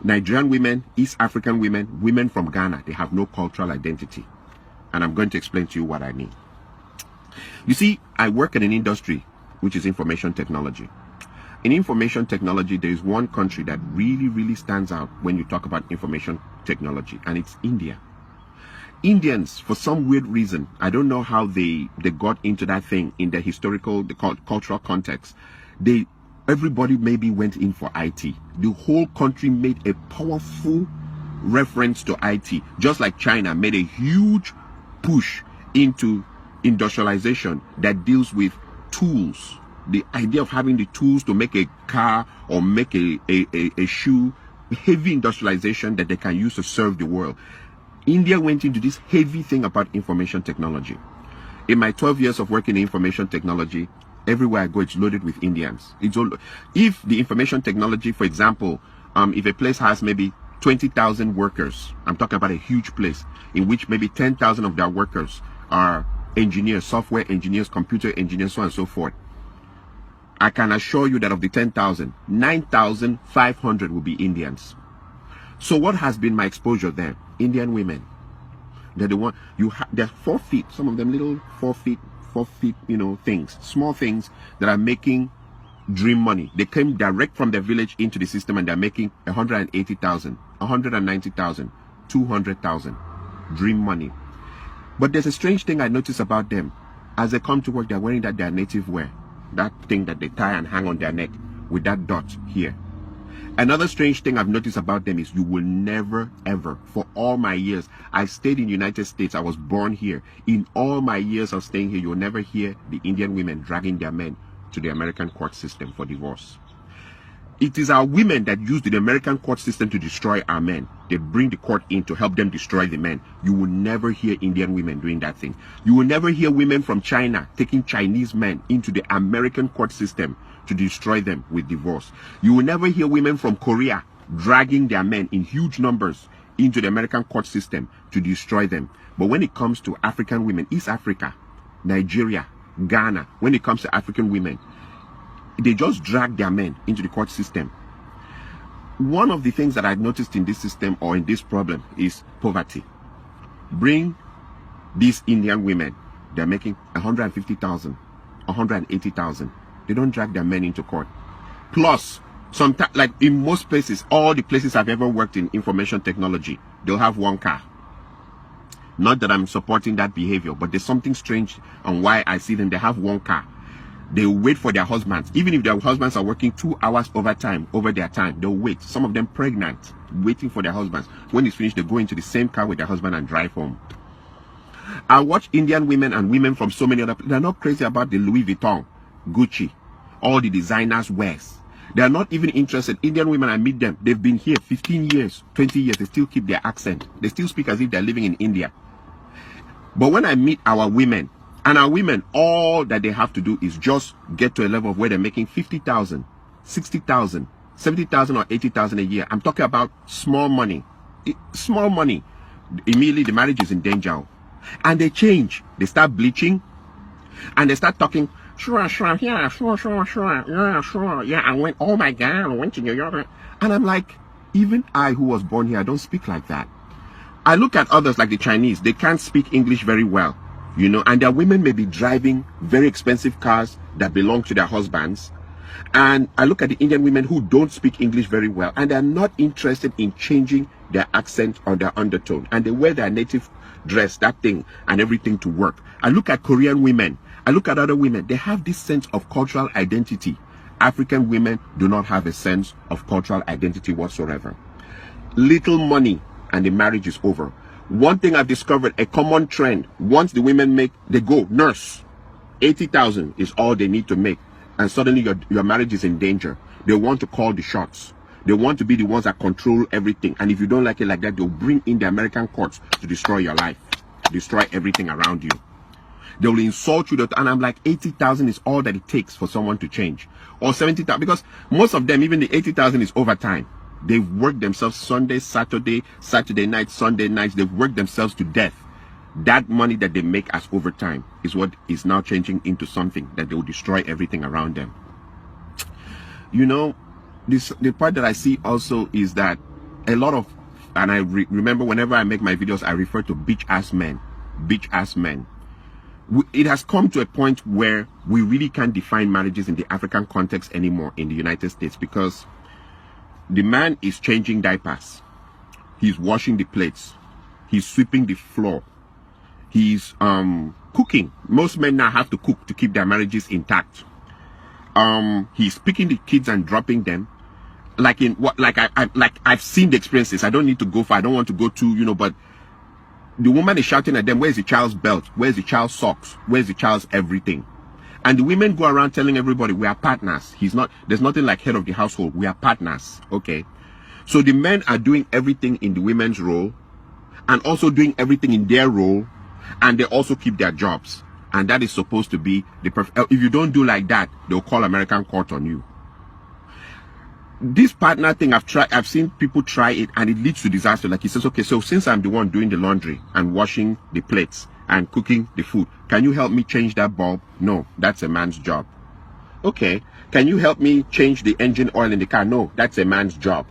Nigerian women, East African women, women from Ghana, they have no cultural identity. And I'm going to explain to you what I mean. You see, I work in an industry which is information technology. In information technology, there is one country that really stands out when you talk about information technology, and it's India. Indians, for some weird reason, I don't know how they got into that thing in the historical, the cultural context. Everybody maybe went in for IT. The whole country made a powerful reference to IT, just like China made a huge push into industrialization that deals with tools. The idea of having the tools to make a car or make a shoe, heavy industrialization that they can use to serve the world. India went into this heavy thing about information technology. In my 12 years of working in information technology, everywhere I go, it's loaded with Indians. If the information technology, for example, if a place has maybe 20,000 workers, I'm talking about a huge place, in which maybe 10,000 of their workers are engineers, software engineers, computer engineers, so on and so forth. I can assure you that of the 10,000, 9,500 will be Indians. So what has been my exposure there? Indian women. They're the one, they're 4 feet, some of them little 4 feet, things, small things that are making dream money. They came direct from their village into the system, and they're making 180,000, 190,000, 200,000 dream money. But there's a strange thing I notice about them. As they come to work, they're wearing their native wear, that thing that they tie and hang on their neck with that dot here. Another strange thing I've noticed about them is you will never ever, for all my years, I stayed in the United States, I was born here. In all my years of staying here, you'll never hear the Indian women dragging their men to the American court system for divorce. It is our women that use the American court system to destroy our men. They bring the court in to help them destroy the men. You will never hear Indian women doing that thing. You will never hear women from China taking Chinese men into the American court system to destroy them with divorce. You will never hear women from Korea dragging their men in huge numbers into the American court system to destroy them. But when it comes to African women, East Africa, Nigeria, Ghana, when it comes to African women, they just drag their men into the court system. One of the things that I've noticed in this system or in this problem is poverty. Bring these Indian women, they're making 150,000, 180,000. They don't drag their men into court. Plus, sometimes, like in most places, all the places I've ever worked in information technology, they'll have one car. Not that I'm supporting that behavior, but there's something strange on why I see them. They have one car. They wait for their husbands. Even if their husbands are working 2 hours overtime over their time, they'll wait. Some of them pregnant, waiting for their husbands. When it's finished, they go into the same car with their husband and drive home. I watch Indian women and women from so many other places. They're not crazy about the Louis Vuitton, Gucci, all the designers wears. They are not even interested. Indian women, I meet them. They've been here 15 years, 20 years. They still keep their accent. They still speak as if they're living in India. But when I meet our women, and our women, all that they have to do is just get to a level of where they're making 50,000, 60,000, 70,000 or 80,000 a year. I'm talking about small money. Small money. Immediately the marriage is in danger. And they change. They start bleaching. And they start talking, sure, yeah, sure, yeah, sure. Yeah, I went, oh my God, I went to New York. And I'm like, even I who was born here, I don't speak like that. I look at others like the Chinese. They can't speak English very well. And their women may be driving very expensive cars that belong to their husbands. And I look at the Indian women who don't speak English very well, and they're not interested in changing their accent or their undertone. And they wear their native dress, that thing, and everything to work. I look at Korean women. I look at other women. They have this sense of cultural identity. African women do not have a sense of cultural identity whatsoever. Little money, and the marriage is over. One thing I've discovered, a common trend, once the women make, they go, nurse, 80,000 is all they need to make. And suddenly your marriage is in danger. They want to call the shots. They want to be the ones that control everything. And if you don't like it like that, they'll bring in the American courts to destroy your life, destroy everything around you. They will insult you. And I'm like, 80,000 is all that it takes for someone to change. Or 70,000, because most of them, even the 80,000 is overtime. They've worked themselves Sunday, Saturday, Saturday night, Sunday nights. They've worked themselves to death. That money that they make as overtime is what is now changing into something that they will destroy everything around them. The part that I see also is that a lot of, and I remember whenever I make my videos, I refer to bitch ass men. Bitch ass men. It has come to a point where we really can't define marriages in the African context anymore in the United States, because the man is changing diapers, he's washing the plates, he's sweeping the floor, he's cooking. Most men now have to cook to keep their marriages intact. He's picking the kids and dropping them. Like in what, like I've seen the experiences. I don't need to go far. I don't want to go too, you know, but the woman is shouting at them, where's the child's belt? Where's the child's socks? Where's the child's everything? And the women go around telling everybody, we are partners. There's nothing like head of the household. We are partners. Okay. So the men are doing everything in the women's role and also doing everything in their role, and they also keep their jobs. And that is supposed to be the perfect. If you don't do like that, they'll call American court on you. This partner thing, I've seen people try it, and it leads to disaster. Like he says, okay, so since I'm the one doing the laundry and washing the plates and cooking the food, can you help me change that bulb? No, that's a man's job. Okay, can you help me change the engine oil in the car? No, that's a man's job.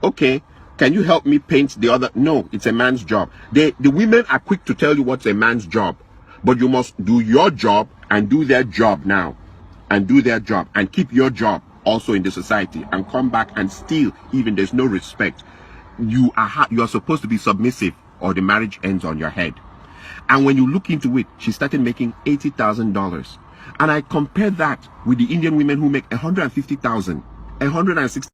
Okay, can you help me paint the other? No, it's a man's job. The women are quick to tell you what's a man's job, but you must do your job and do their job now, and do their job and keep your job also in the society, and come back and still, even there's no respect, you are supposed to be submissive, or the marriage ends on your head. And when you look into it, she started making $80,000, and I compare that with the Indian women who make $150,000, $160,000.